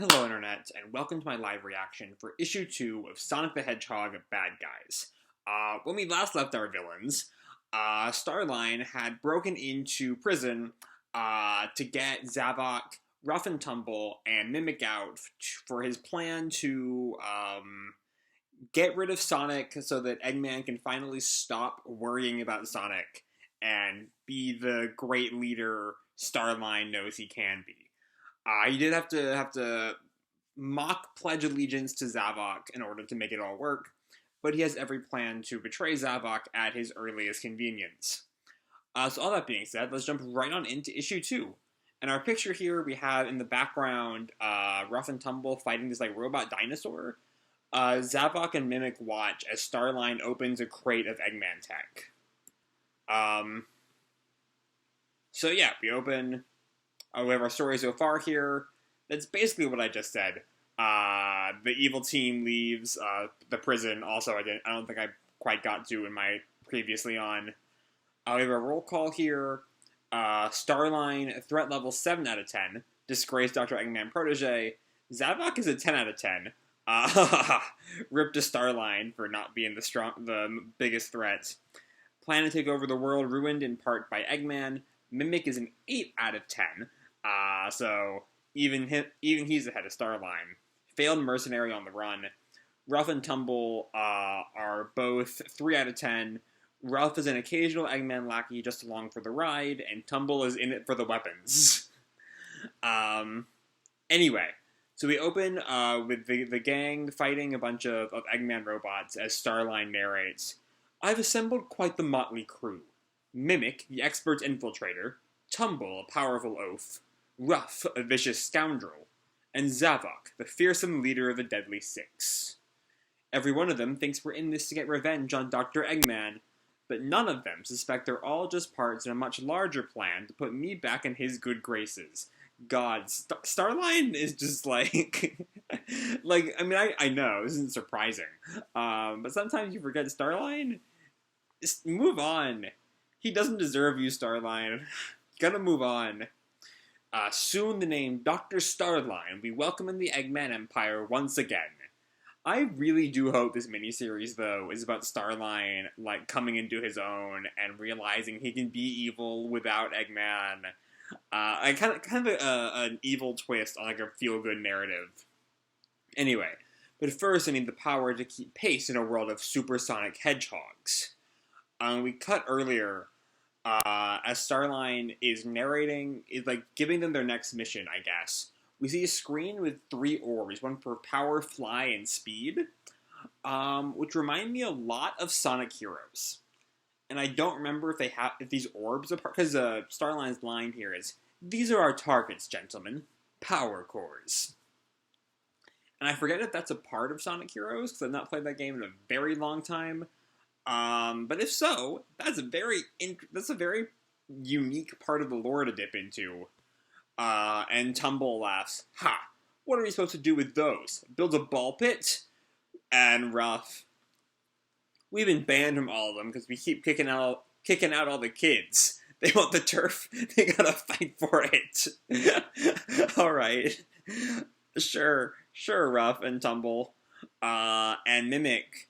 Hello Internet, and welcome to my live reaction for issue 2 of Sonic the Hedgehog Bad Guys. When we last left our villains, Starline had broken into prison to get Zavok, Rough and Tumble, and Mimic out for his plan to get rid of Sonic so that Eggman can finally stop worrying about Sonic and be the great leader Starline knows he can be. He did have to mock pledge allegiance to Zavok in order to make it all work, but he has every plan to betray Zavok at his earliest convenience. So all that being said, let's jump right on into issue 2. In our picture here, we have in the background Rough and Tumble fighting this robot dinosaur. Zavok and Mimic watch as Starline opens a crate of Eggman tech. So yeah, we have our story so far here. That's basically what I just said. The evil team leaves the prison. Also, I don't think I quite got to in my previously on. We have a roll call here. Starline, threat level 7 out of 10. Disgraced Dr. Eggman protege. Zavok is a 10 out of 10. Rip to Starline for not being the biggest threat. Plan to take over the world ruined in part by Eggman. Mimic is an 8 out of 10. So even he's ahead of Starline. Failed mercenary on the run. Rough and Tumble are both 3 out of 10. Rough is an occasional Eggman lackey just along for the ride, and Tumble is in it for the weapons. Anyway, so we open with the gang fighting a bunch of Eggman robots as Starline narrates, "I've assembled quite the motley crew. Mimic, the expert infiltrator. Tumble, a powerful oaf. Rough, a vicious scoundrel. And Zavok, the fearsome leader of the Deadly Six. Every one of them thinks we're in this to get revenge on Dr. Eggman, but none of them suspect they're all just parts in a much larger plan to put me back in his good graces." God, Starline is just like, I know, this isn't surprising, but sometimes you forget Starline. Just move on. He doesn't deserve you, Starline. Gotta move on. Soon the name Dr. Starline will be welcome in the Eggman Empire once again. I really do hope this miniseries, though, is about Starline, coming into his own and realizing he can be evil without Eggman. Kind of an evil twist on, a feel-good narrative. Anyway, but first I need the power to keep pace in a world of supersonic hedgehogs. We cut earlier, as Starline is narrating, giving them their next mission, I guess. We see a screen with 3 orbs, one for power, fly, and speed, which remind me a lot of Sonic Heroes. And I don't remember if these orbs are part, because Starline's line here is, "These are our targets, gentlemen. Power cores." And I forget if that's a part of Sonic Heroes, because I've not played that game in a very long time. But if so, that's a very unique part of the lore to dip into. And Tumble laughs, "Ha! What are we supposed to do with those? Build a ball pit?" And Rough, "We've been banned from all of them because we keep kicking out all the kids. They want the turf. They gotta fight for it." All right, sure, Rough and Tumble, and Mimic,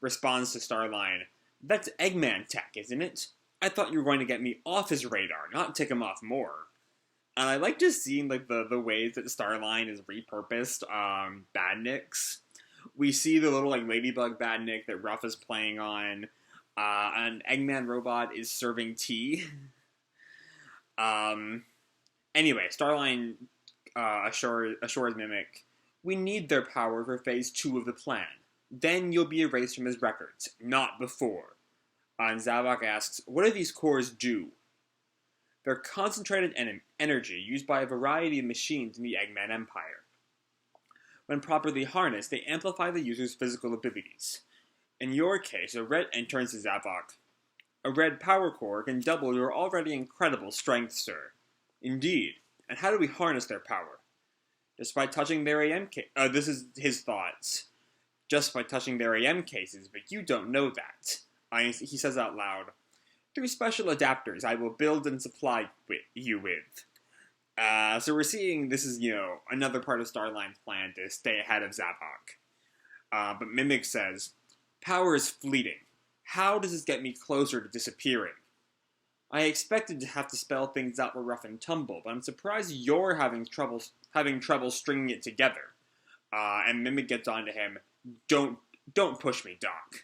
responds to Starline, "That's Eggman tech, isn't it? I thought you were going to get me off his radar, not tick him off more." And I like just seeing the ways that Starline is repurposed badniks. We see the little ladybug badnik that Ruff is playing on. An Eggman robot is serving tea. Anyway, Starline assures Mimic, "We need their power for phase 2 of the plan. Then you'll be erased from his records, not before." And Zavok asks, "What do these cores do?" "They're concentrated energy used by a variety of machines in the Eggman Empire. When properly harnessed, they amplify the user's physical abilities. In your case, and turns to Zavok, a red power core can double your already incredible strength, sir." "Indeed. And how do we harness their power?" "Just by touching their AM this is his thoughts. "Just by touching their AM cases, but you don't know that." He says out loud, "Through special adapters I will build and supply you with. So we're seeing this is, another part of Starline's plan to stay ahead of Zavok. But Mimic says, power is fleeting. How does this get me closer to disappearing? I expected to have to spell things out for Rough and Tumble, but I'm surprised you're having trouble stringing it together. And Mimic gets onto him. Don't push me, Doc.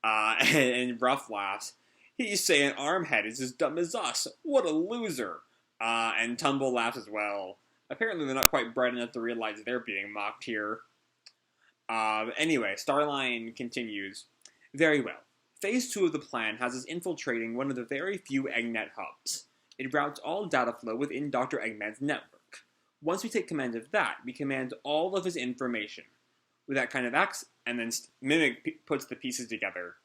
And Rough laughs. He's saying Armhead is as dumb as us. What a loser. And Tumble laughs as well. Apparently they're not quite bright enough to realize they're being mocked here. Anyway, Starline continues. Very well. Phase 2 of the plan has us infiltrating one of the very few EggNet hubs. It routes all data flow within Dr. Eggman's network. Once we take command of that, we command all of his information. With that kind of access, and then Mimic puts the pieces together.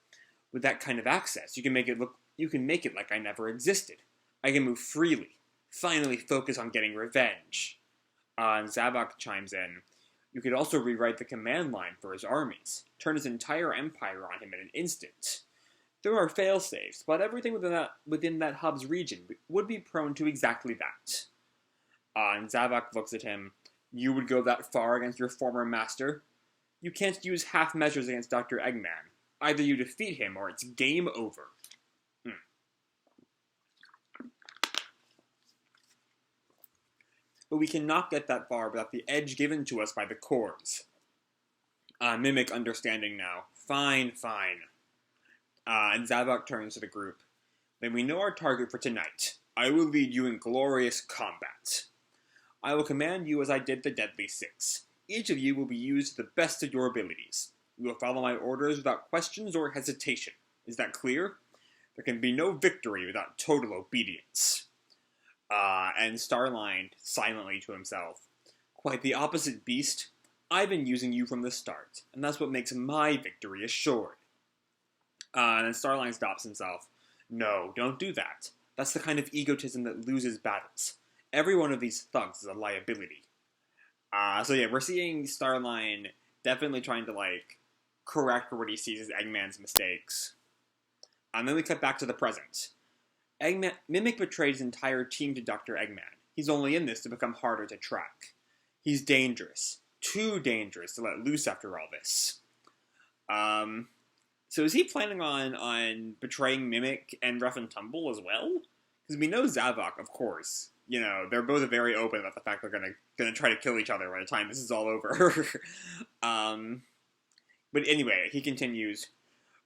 With that kind of access, you can make it like I never existed. I can move freely. Finally focus on getting revenge. And Zavok chimes in. You could also rewrite the command line for his armies. Turn his entire empire on him in an instant. There are failsafes, but everything within that hub's region would be prone to exactly that. And Zavok looks at him. You would go that far against your former master? You can't use half measures against Dr. Eggman. Either you defeat him, or it's game over. But we cannot get that far without the edge given to us by the cores. Mimic understanding now. Fine. And Zavok turns to the group. Then we know our target for tonight. I will lead you in glorious combat. I will command you as I did the Deadly Six. Each of you will be used to the best of your abilities. You will follow my orders without questions or hesitation. Is that clear? There can be no victory without total obedience. And Starline, silently to himself. Quite the opposite, beast. I've been using you from the start, and that's what makes my victory assured. And then Starline stops himself. No, don't do that. That's the kind of egotism that loses battles. Every one of these thugs is a liability. So yeah, we're seeing Starline definitely trying to, correct what he sees as Eggman's mistakes. And then we cut back to the present. Mimic betrayed his entire team to Dr. Eggman. He's only in this to become harder to track. He's dangerous. Too dangerous to let loose after all this. So is he planning on betraying Mimic and Rough and Tumble as well? Because we know Zavok, of course. They're both very open about the fact they're gonna try to kill each other by the time this is all over. But anyway, he continues.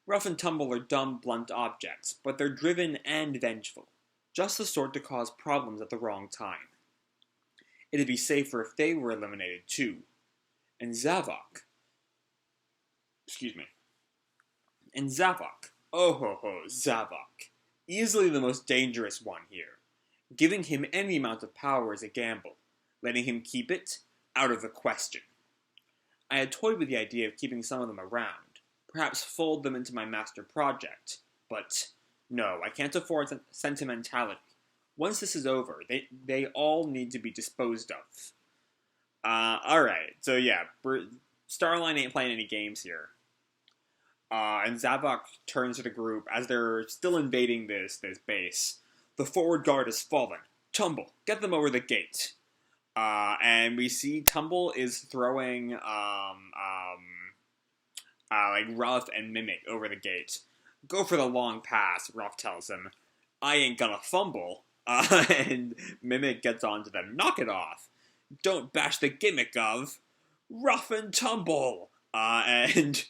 Rough and Tumble are dumb, blunt objects, but they're driven and vengeful. Just the sort to cause problems at the wrong time. It'd be safer if they were eliminated too. And Zavok. Oh ho ho, Zavok. Easily the most dangerous one here. Giving him any amount of power is a gamble. Letting him keep it, out of the question. I had toyed with the idea of keeping some of them around. Perhaps fold them into my master project. But no, I can't afford sentimentality. Once this is over, they all need to be disposed of. Alright, so yeah, Starline ain't playing any games here. And Zavok turns to the group as they're still invading this base. The forward guard has fallen. Tumble, get them over the gate. And we see Tumble is throwing Ruff and Mimic over the gate. Go for the long pass, Ruff tells him. I ain't gonna fumble. And Mimic gets onto them. Knock it off. Don't bash the gimmick of Rough and Tumble. And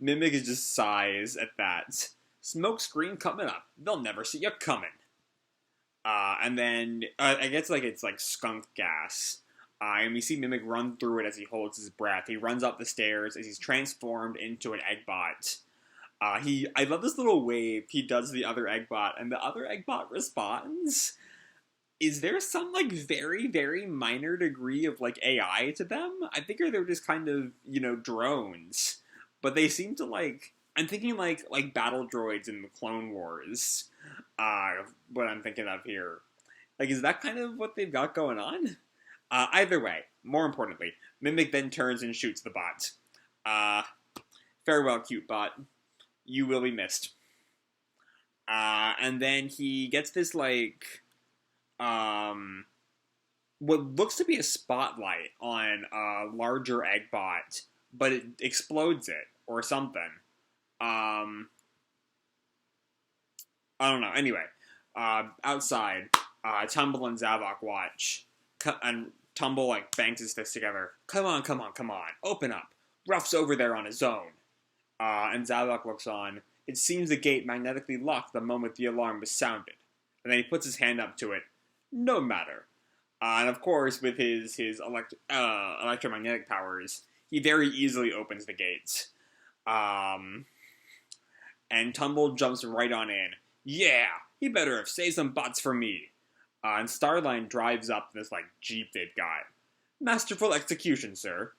Mimic just sighs at that. Smoke screen coming up. They'll never see you coming. And then I guess it's like skunk gas. And we see Mimic run through it as he holds his breath. He runs up the stairs as he's transformed into an Eggbot. I love this little wave he does to the other Eggbot, and the other Eggbot responds. Is there some very, very minor degree of AI to them? I figure they're just kind of, drones. But they seem to I'm thinking like battle droids in the Clone Wars. What I'm thinking of here. Is that kind of what they've got going on? Either way, more importantly, Mimic then turns and shoots the bot. Farewell, cute bot. You will be missed. And then he gets this what looks to be a spotlight on a larger eggbot, but it explodes it or something. Um, I don't know. Anyway, outside, Tumble and Zavok watch, and Tumble like bangs his fists together. Come on, come on, come on! Open up. Ruff's over there on his own. And Zavok looks on. It seems the gate magnetically locked the moment the alarm was sounded, and then he puts his hand up to it. No matter. And of course, with his electromagnetic powers, he very easily opens the gates. And Tumble jumps right on in. Yeah, he better have saved some bots for me. And Starline drives up this Jeep they've got. Masterful execution, sir.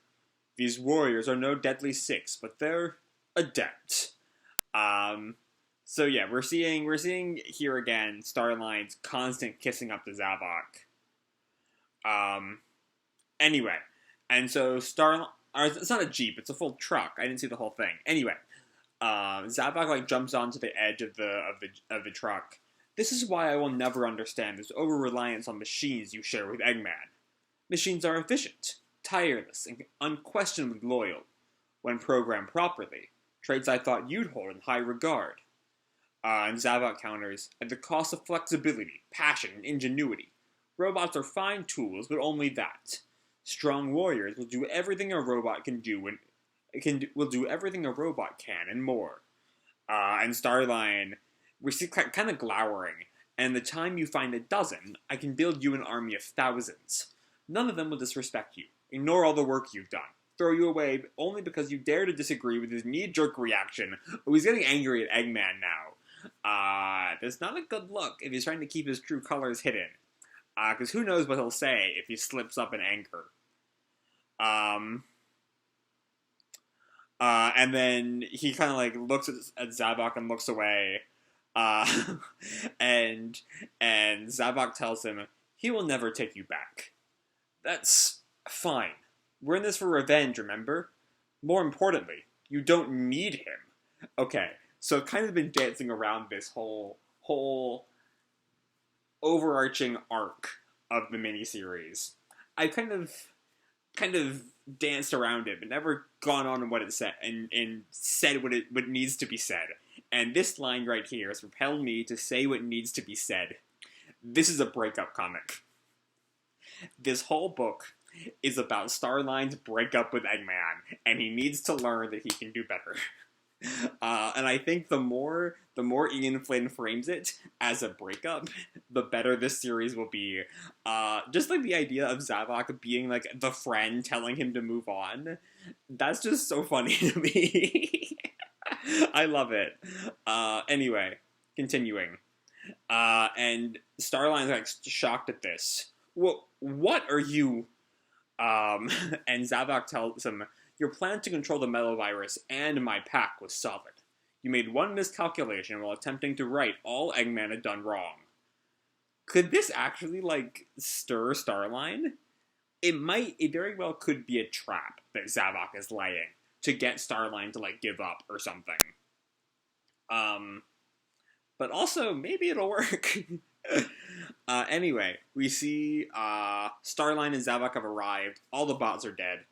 These warriors are no deadly six, but they're adept. So yeah, we're seeing here again Starline's constant kissing up to Zavok. Anyway, and so it's not a Jeep, it's a full truck. I didn't see the whole thing. Anyway, Zavok jumps onto the edge of the truck. This is why I will never understand this over-reliance on machines you share with Eggman. Machines are efficient, tireless, and unquestionably loyal. When programmed properly, traits I thought you'd hold in high regard. And Zavok counters, at the cost of flexibility, passion, and ingenuity. Robots are fine tools, but only that. Strong warriors will do everything a robot can do, will do everything a robot can, and more. And Starline, we see kind of glowering, and the time you find a dozen, I can build you an army of thousands. None of them will disrespect you, ignore all the work you've done, throw you away only because you dare to disagree with his knee-jerk reaction. Oh, he's getting angry at Eggman now. That's not a good look if he's trying to keep his true colors hidden. Because who knows what he'll say if he slips up in anger. And then he kind of looks at Zavok and looks away. And Zavok tells him, he will never take you back. That's fine. We're in this for revenge, remember? More importantly, you don't need him. Okay, so I've kind of been dancing around this whole overarching arc of the miniseries. I kind of danced around it, but never gone on what it said and said what needs to be said. And this line right here has propelled me to say what needs to be said. This is a breakup comic. This whole book is about Starline's breakup with Eggman, and he needs to learn that he can do better. And I think the more Ian Flynn frames it as a breakup, the better this series will be. Just the idea of Zavok being the friend telling him to move on, that's just so funny to me. I love it. Anyway, continuing. And Starline's shocked at this. What are you? And Zavok tells him, your plan to control the metal virus and my pack was solid. You made one miscalculation while attempting to right all Eggman had done wrong. Could this actually, stir Starline? It very well could be a trap that Zavok is laying to get Starline to, give up or something. But also, maybe it'll work. Anyway, we see, Starline and Zavok have arrived. All the bots are dead.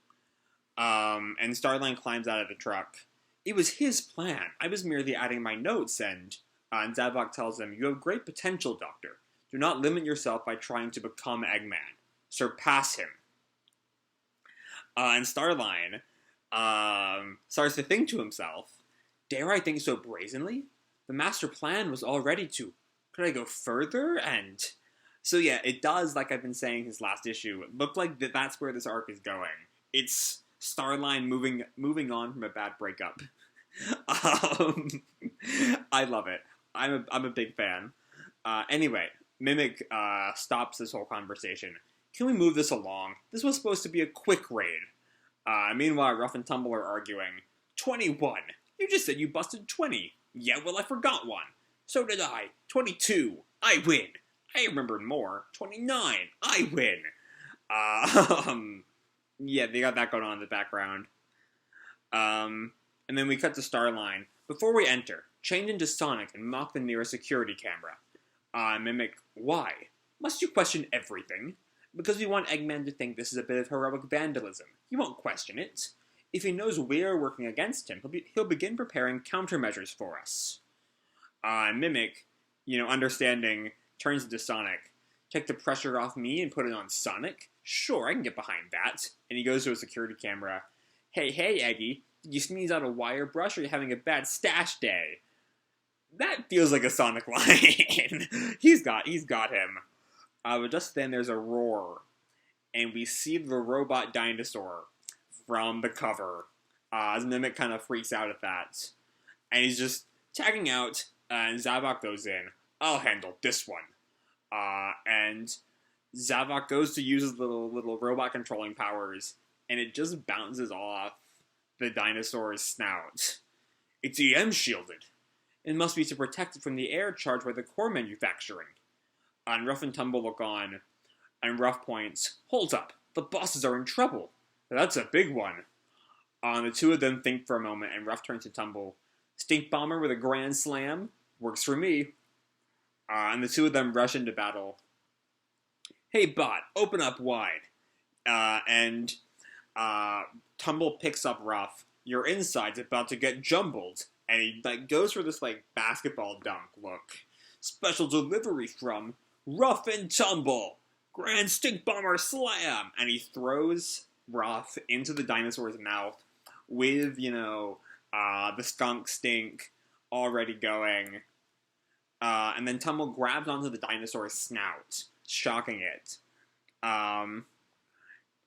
And Starline climbs out of the truck. It was his plan. I was merely adding my notes, and Zavok tells him, you have great potential, Doctor. Do not limit yourself by trying to become Eggman. Surpass him. And Starline, starts to think to himself, dare I think so brazenly? The master plan was already to, could I go further? And so yeah, it does, like I've been saying his last issue, look like that's where this arc is going. It's Starline moving on from a bad breakup. I love it. I'm a big fan. Anyway, Mimic stops this whole conversation. Can we move this along? This was supposed to be a quick raid. Meanwhile, Ruff and Tumble are arguing. 21. You just said you busted 20. Yeah, well, I forgot one. So did I. 22. I win. I remembered more. 29. I win. Yeah, they got that going on in the background. And then we cut to Starline. Before we enter, change into Sonic and mock the nearest security camera. Mimic, why? Must you question everything? Because we want Eggman to think this is a bit of heroic vandalism. He won't question it. If he knows we're working against him, he'll begin preparing countermeasures for us. Mimic, understanding, turns to Sonic. Take the pressure off me and put it on Sonic? Sure, I can get behind that. And he goes to a security camera. Hey, Eggy, did you sneeze out a wire brush or are you having a bad stash day? That feels like a Sonic line. He's got him. But just then there's a roar. And we see the robot dinosaur from the cover. As Mimic kind of freaks out at that. And he's just tagging out, and Zavok goes in. I'll handle this one. And Zavok goes to use his little robot controlling powers, and it just bounces off the dinosaur's snout. It's EM shielded. It must be to protect it from the air charge by the core manufacturing. And Ruff and Tumble look on, and Ruff points, Hold up, the bosses are in trouble. That's a big one. The two of them think for a moment, and Ruff turns to Tumble. Stink Bomber with a grand slam? Works for me. And the two of them rush into battle. Hey, bot, open up wide. And Tumble picks up Ruff. Your inside's about to get jumbled. And he goes for this basketball dunk look. Special delivery from Ruff and Tumble. Grand Stink Bomber slam. And he throws Ruff into the dinosaur's mouth with, the skunk stink already going. And then Tumble grabs onto the dinosaur's snout, shocking it. And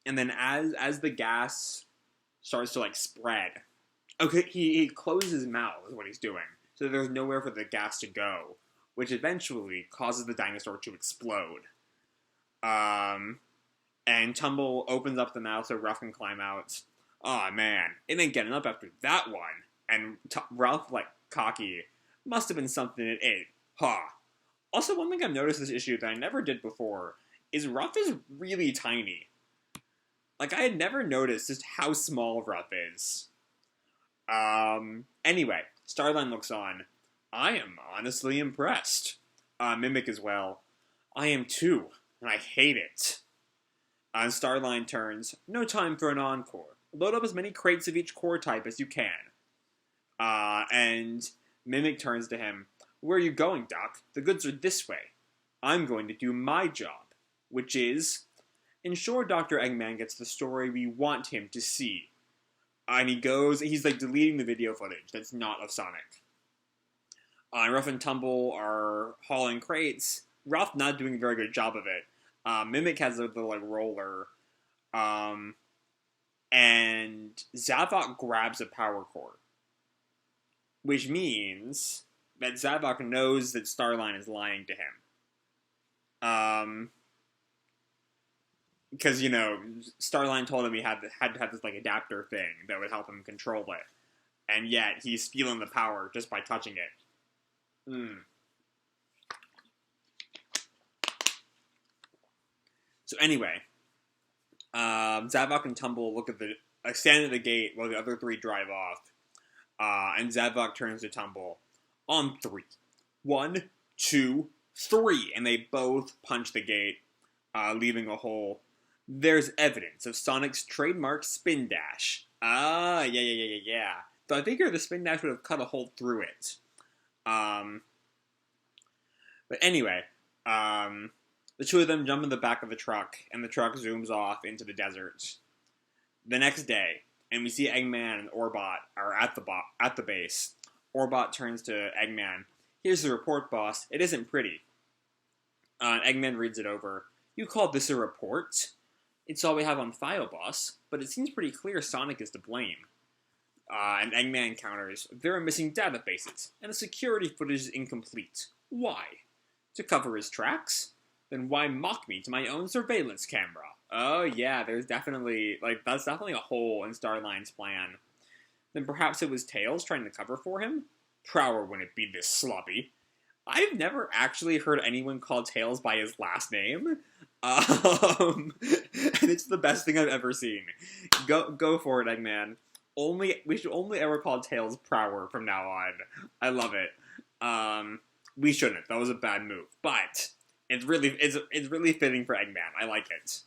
then as the gas starts to spread, okay, he closes his mouth is what he's doing, so there's nowhere for the gas to go, which eventually causes the dinosaur to explode. And Tumble opens up the mouth so Ruff can climb out. Aw, man, it ain't getting up after that one. And Ruff, cocky, must have been something it ate. Ha. Also, one thing I've noticed this issue that I never did before is Ruff is really tiny. I had never noticed just how small Ruff is. Anyway, Starline looks on. I am honestly impressed. Mimic as well. I am too, and I hate it. And Starline turns. No time for an encore. Load up as many crates of each core type as you can. And Mimic turns to him. Where are you going, Doc? The goods are this way. I'm going to do my job, which is ensure Dr. Eggman gets the story we want him to see. And he's deleting the video footage that's not of Sonic. Ruff and Tumble are hauling crates. Ruff not doing a very good job of it. Mimic has the roller. And Zavok grabs a power cord. Which means that Zavok knows that Starline is lying to him. Because, Starline told him he had to have this, adapter thing that would help him control it. And yet, he's feeling the power just by touching it. So anyway, Zavok and Tumble stand at the gate while the other three drive off. And Zavok turns to Tumble. On 3. 1, 2, 3. And they both punch the gate, leaving a hole. There's evidence of Sonic's trademark spin dash. Yeah. So I figure the spin dash would have cut a hole through it. But anyway, the two of them jump in the back of the truck, and the truck zooms off into the desert. The next day, and we see Eggman and Orbot are at the base. Orbot turns to Eggman. Here's the report, boss. It isn't pretty. Eggman reads it over. You called this a report? It's all we have on file, boss, but it seems pretty clear Sonic is to blame. And Eggman counters, there are missing databases, and the security footage is incomplete. Why? To cover his tracks? Then why mock me to my own surveillance camera? Oh yeah, that's definitely a hole in Starline's plan. Then perhaps it was Tails trying to cover for him? Prower wouldn't be this sloppy. I've never actually heard anyone call Tails by his last name. And it's the best thing I've ever seen. Go for it, Eggman. We should only ever call Tails Prower from now on. I love it. We shouldn't. That was a bad move. But it's really fitting for Eggman. I like it.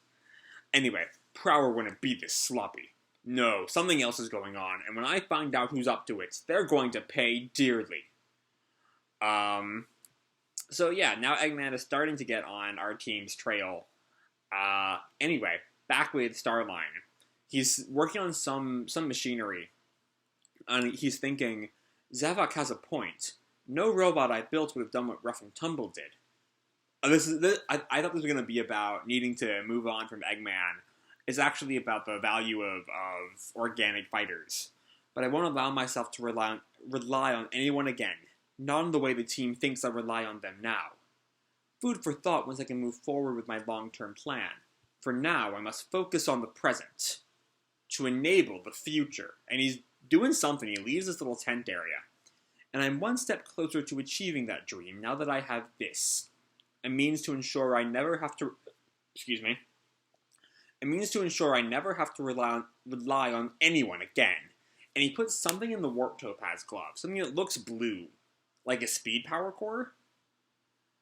Anyway, Prower wouldn't be this sloppy. No, something else is going on, and when I find out who's up to it, they're going to pay dearly. So yeah, now Eggman is starting to get on our team's trail. Anyway, back with Starline. He's working on some machinery, and he's thinking, Zavok has a point. No robot I built would have done what Rough and Tumble did. I thought this was going to be about needing to move on from Eggman. It's actually about the value of organic fighters. But I won't allow myself to rely on anyone again. Not in the way the team thinks I rely on them now. Food for thought once I can move forward with my long-term plan. For now, I must focus on the present. To enable the future. And he's doing something. He leaves this little tent area. And I'm one step closer to achieving that dream now that I have this. A means to ensure I never have to... A means to ensure I never have to rely on anyone again. And he puts something in the Warp Topaz glove. Something that looks blue. Like a speed power core?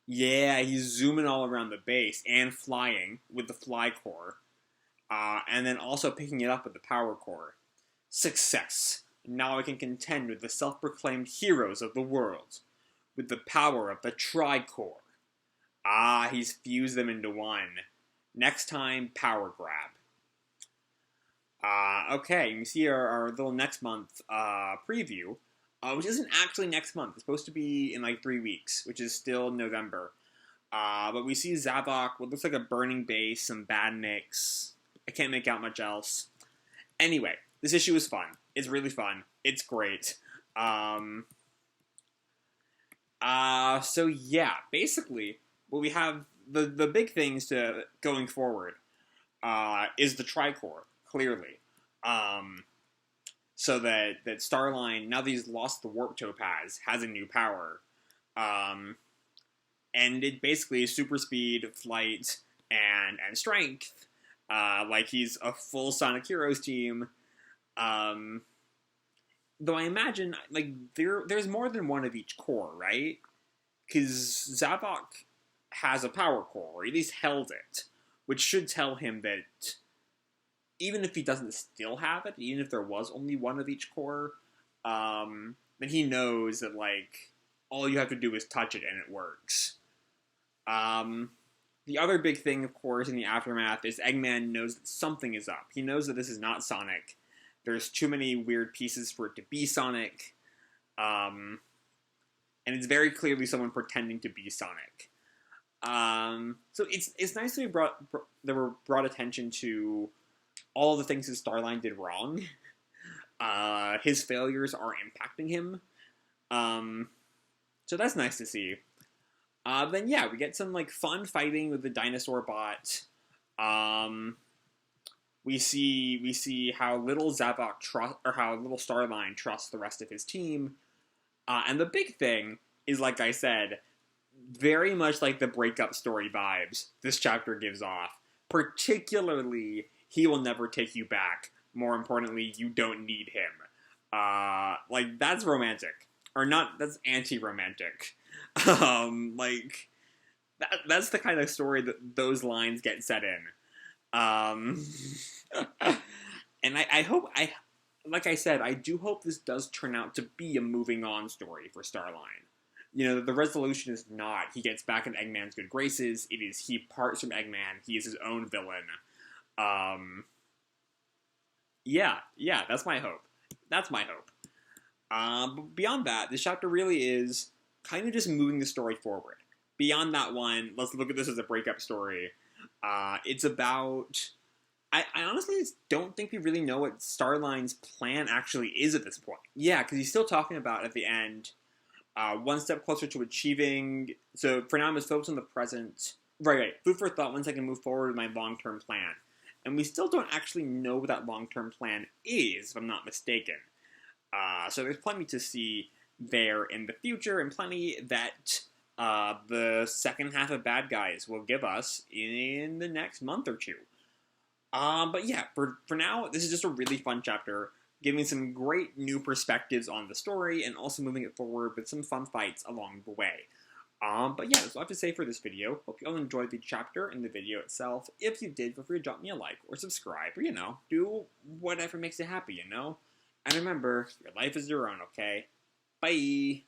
Yeah, he's zooming all around the base and flying with the fly core. And then also picking it up with the power core. Success. Now I can contend with the self-proclaimed heroes of the world. With the power of the Tri-Core. He's fused them into one. Next time, power grab. Okay, you see our little next month preview, which isn't actually next month. It's supposed to be in like 3 weeks, which is still November. But we see Zavok, what looks like a burning base, some badniks. I can't make out much else. Anyway, this issue is fun. It's really fun. It's great. So yeah, basically, what we have, the big things to going forward, is the Tri-Core, clearly. So that Starline, now that he's lost the Warp Topaz, has a new power. And it basically is super speed, flight, and strength. Like he's a full Sonic Heroes team. Though I imagine, like, there's more than one of each core, right? Because Zavok has a power core, or at least held it, which should tell him that even if he doesn't still have it, even if there was only one of each core, then he knows that, like, all you have to do is touch it and it works. The other big thing, of course, in the aftermath is Eggman knows that something is up. He knows that this is not Sonic. There's too many weird pieces for it to be Sonic. And it's very clearly someone pretending to be Sonic. So it's nice that there were brought attention to all the things his Starline did wrong. His failures are impacting him. So that's nice to see. Then yeah, we get some like fun fighting with the dinosaur bot. We see how little Zavok how little Starline trusts the rest of his team. And the big thing is, like I said, very much like the breakup story vibes this chapter gives off. Particularly, he will never take you back. More importantly, you don't need him. Like, that's romantic. Or not, that's anti-romantic. Like, that's the kind of story that those lines get set in. And I hope, like I said, I do hope this does turn out to be a moving on story for Starline. You know, the resolution is not he gets back in Eggman's good graces. It is he parts from Eggman. He is his own villain. Yeah, that's my hope. That's my hope. But beyond that, this chapter really is kind of just moving the story forward. Beyond that one, let's look at this as a breakup story. It's about... I honestly don't think we really know what Starline's plan actually is at this point. Yeah, because he's still talking about, at the end, one step closer to achieving... So, for now, I'm just focused on the present. Right. Food for thought once I can move forward with my long-term plan. And we still don't actually know what that long-term plan is, if I'm not mistaken. So there's plenty to see there in the future, and plenty that the second half of Bad Guys will give us in the next month or two. But yeah, for now, this is just a really fun chapter, giving some great new perspectives on the story, and also moving it forward with some fun fights along the way. But yeah, that's all I have to say for this video. Hope you all enjoyed the chapter and the video itself. If you did, feel free to drop me a like or subscribe or, do whatever makes you happy, And remember, your life is your own, okay? Bye!